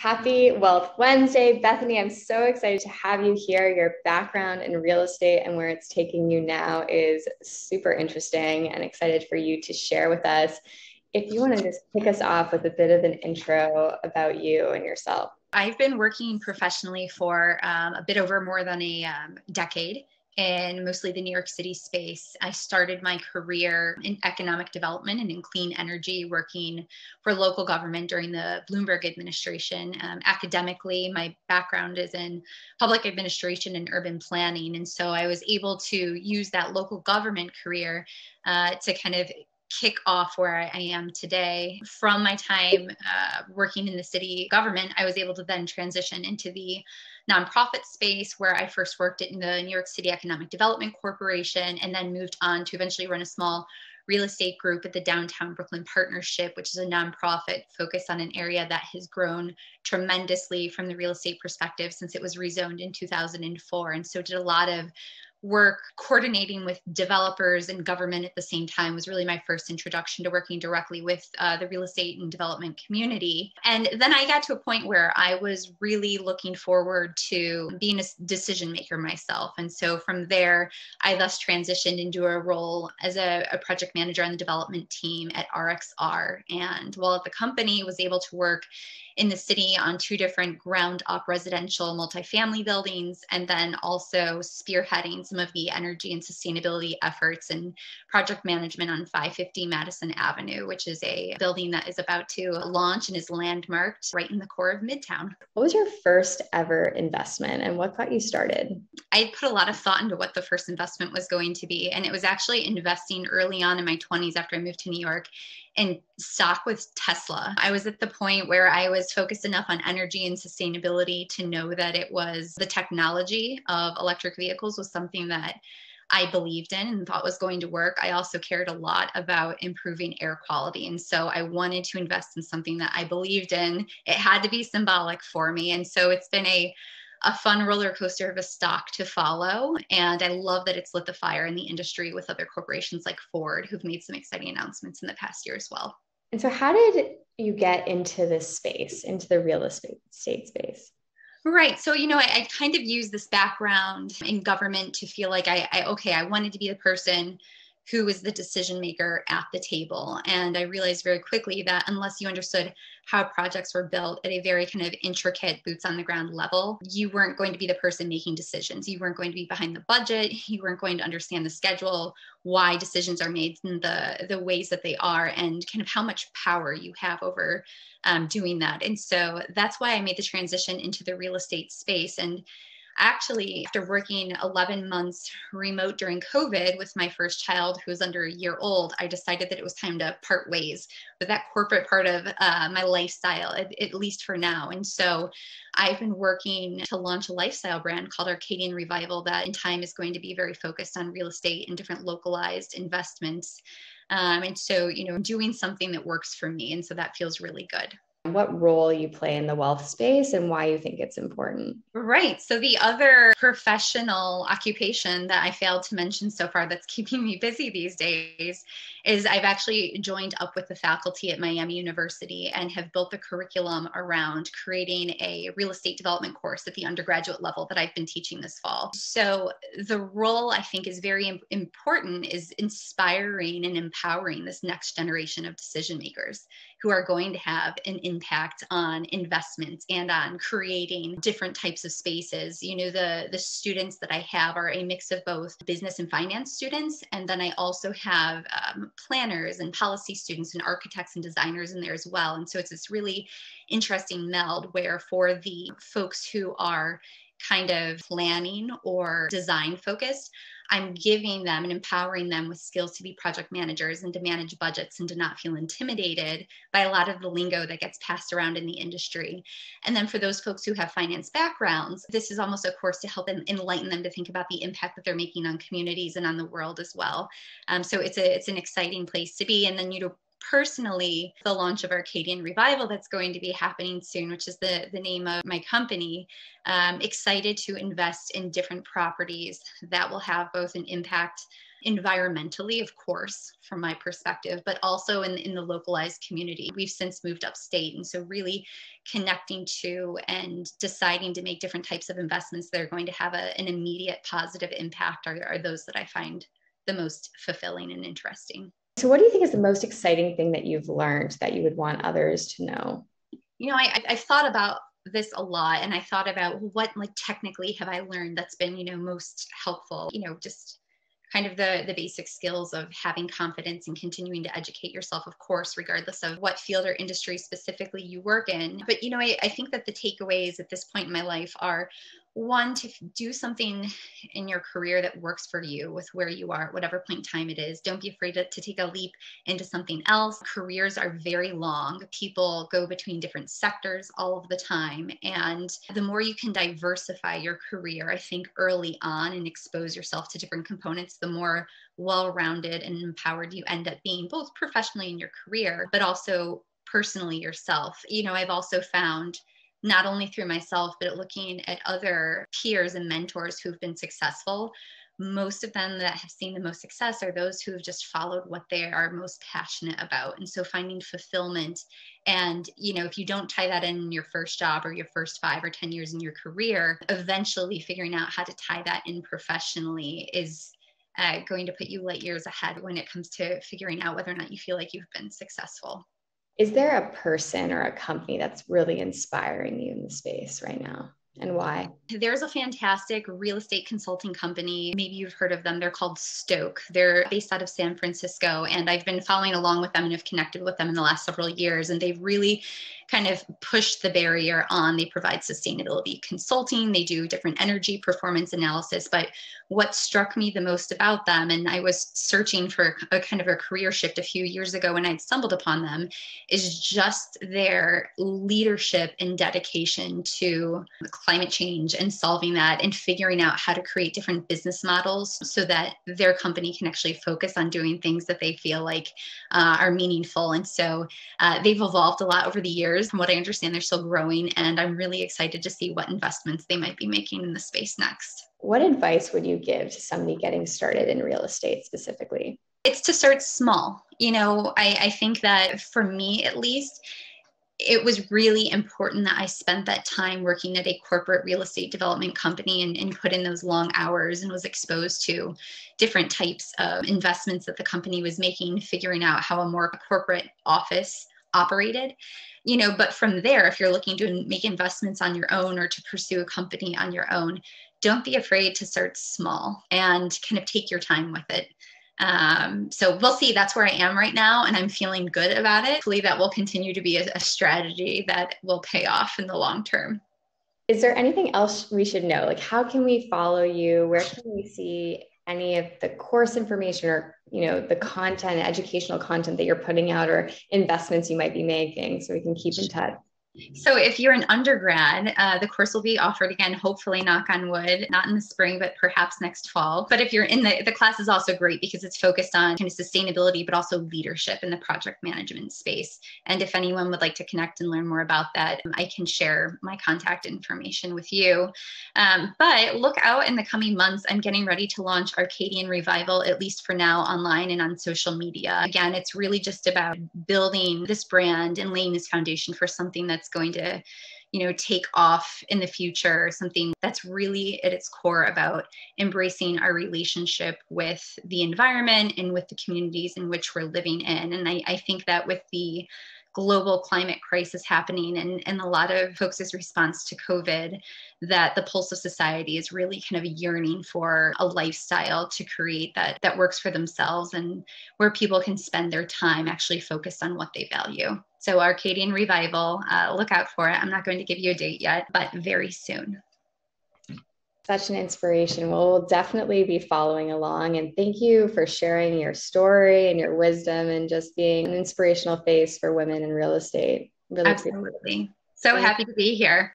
Happy Wealth Wednesday. Bethany, I'm so excited to have you here. Your background in real estate and where it's taking you now is super interesting and excited for you to share with us. If you want to just kick us off with a bit of an intro about you and yourself. I've been working professionally for a bit over more than a decade in mostly the New York City space. I started my career in economic development and in clean energy, working for local government during the Bloomberg administration. Academically, my background is in public administration and urban planning. And so I was able to use that local government career to kind of kick off where I am today. From my time working in the city government, I was able to then transition into the nonprofit space where I first worked in the New York City Economic Development Corporation and then moved on to eventually run a small real estate group at the Downtown Brooklyn Partnership, which is a nonprofit focused on an area that has grown tremendously from the real estate perspective since it was rezoned in 2004. And so did a lot of work coordinating with developers and government at the same time was really my first introduction to working directly with the real estate and development community. And then I got to a point where I was really looking forward to being a decision maker myself. And so from there, I thus transitioned into a role as a project manager on the development team at RXR. And while at the company, was able to work in the city on 2 different ground up residential multifamily buildings, and then also spearheading some of the energy and sustainability efforts and project management on 550 Madison Avenue, which is a building that is about to launch and is landmarked right in the core of Midtown. What was your first ever investment and what got you started? I put a lot of thought into what the first investment was going to be. And it was actually investing early on in my 20s after I moved to New York in stock with Tesla. I was at the point where I was focused enough on energy and sustainability to know that it was the technology of electric vehicles was something that I believed in and thought was going to work. I also cared a lot about improving air quality. And so I wanted to invest in something that I believed in. It had to be symbolic for me. And so it's been a fun roller coaster of a stock to follow. And I love that it's lit the fire in the industry with other corporations like Ford, who've made some exciting announcements in the past year as well. And so how did you get into this space, into the real estate space? Right. So, I kind of use this background in government to feel like I wanted to be the person who was the decision maker at the table. And I realized very quickly that unless you understood how projects were built at a very kind of intricate boots on the ground level, you weren't going to be the person making decisions. You weren't going to be behind the budget. You weren't going to understand the schedule, why decisions are made in the ways that they are, and kind of how much power you have over doing that. And so that's why I made the transition into the real estate space. And actually, after working 11 months remote during COVID with my first child who was under a year old, I decided that it was time to part ways with that corporate part of my lifestyle, at least for now. And so I've been working to launch a lifestyle brand called Arcadian Revival that in time is going to be very focused on real estate and different localized investments. And so, doing something that works for me. And so that feels really good. What role you play in the wealth space and why you think it's important. Right. So the other professional occupation that I failed to mention so far that's keeping me busy these days is I've actually joined up with the faculty at Miami University and have built the curriculum around creating a real estate development course at the undergraduate level that I've been teaching this fall. So the role I think is very important is inspiring and empowering this next generation of decision makers who are going to have an impact on investments and on creating different types of spaces. The students that I have are a mix of both business and finance students. And then I also have planners and policy students and architects and designers in there as well. And so it's this really interesting meld where for the folks who are kind of planning or design focused, I'm giving them and empowering them with skills to be project managers and to manage budgets and to not feel intimidated by a lot of the lingo that gets passed around in the industry. And then for those folks who have finance backgrounds, this is almost a course to help them enlighten them to think about the impact that they're making on communities and on the world as well. So it's an exciting place to be. And then, personally, the launch of Arcadian Revival that's going to be happening soon, which is the name of my company, excited to invest in different properties that will have both an impact environmentally, of course, from my perspective, but also in the localized community. We've since moved upstate. And so really connecting to and deciding to make different types of investments that are going to have an immediate positive impact are those that I find the most fulfilling and interesting. So what do you think is the most exciting thing that you've learned that you would want others to know? I've thought about this a lot, and I thought about what technically have I learned that's been, most helpful, just kind of the basic skills of having confidence and continuing to educate yourself, of course, regardless of what field or industry specifically you work in. But, I think that the takeaways at this point in my life are, one, to do something in your career that works for you with where you are at whatever point in time it is. Don't be afraid to take a leap into something else. Careers are very long. People go between different sectors all of the time. And the more you can diversify your career, I think early on, and expose yourself to different components, the more well-rounded and empowered you end up being, both professionally in your career, but also personally yourself. I've also found, not only through myself, but looking at other peers and mentors who've been successful, most of them that have seen the most success are those who have just followed what they are most passionate about. And so finding fulfillment, and, if you don't tie that in your first job or your first 5 or 10 years in your career, eventually figuring out how to tie that in professionally is going to put you light years ahead when it comes to figuring out whether or not you feel like you've been successful. Is there a person or a company that's really inspiring you in the space right now, and why? There's a fantastic real estate consulting company. Maybe you've heard of them. They're called Stoke. They're based out of San Francisco, and I've been following along with them and have connected with them in the last several years. And they've really kind of pushed the barrier on. They provide sustainability consulting. They do different energy performance analysis. But what struck me the most about them, and I was searching for a kind of a career shift a few years ago when I'd stumbled upon them, is just their leadership and dedication to climate change and solving that, and figuring out how to create different business models so that their company can actually focus on doing things that they feel like are meaningful. And so they've evolved a lot over the years. From what I understand, they're still growing, and I'm really excited to see what investments they might be making in the space next. What advice would you give to somebody getting started in real estate specifically? It's to start small. I think that for me, at least, it was really important that I spent that time working at a corporate real estate development company and put in those long hours and was exposed to different types of investments that the company was making, figuring out how a more corporate office operated. But from there, if you're looking to make investments on your own or to pursue a company on your own, don't be afraid to start small and kind of take your time with it. So we'll see. That's where I am right now, and I'm feeling good about it. Hopefully that will continue to be a strategy that will pay off in the long term. Is there anything else we should know? Like, how can we follow you? Where can we see any of the course information or, the content, educational content that you're putting out, or investments you might be making, so we can keep in touch? So if you're an undergrad, the course will be offered again, hopefully, knock on wood, not in the spring, but perhaps next fall. But if you're in the class is also great because it's focused on kind of sustainability, but also leadership in the project management space. And if anyone would like to connect and learn more about that, I can share my contact information with you. But look out in the coming months. I'm getting ready to launch Arcadian Revival, at least for now, online and on social media. Again, it's really just about building this brand and laying this foundation for something that's going to, take off in the future, something that's really at its core about embracing our relationship with the environment and with the communities in which we're living in. And I think that with the global climate crisis happening and a lot of folks' response to COVID, that the pulse of society is really kind of yearning for a lifestyle to create that works for themselves and where people can spend their time actually focused on what they value. So Arcadian Revival, look out for it. I'm not going to give you a date yet, but very soon. Such an inspiration. Well, we'll definitely be following along. And thank you for sharing your story and your wisdom and just being an inspirational face for women in real estate. Really Absolutely. So happy to be here.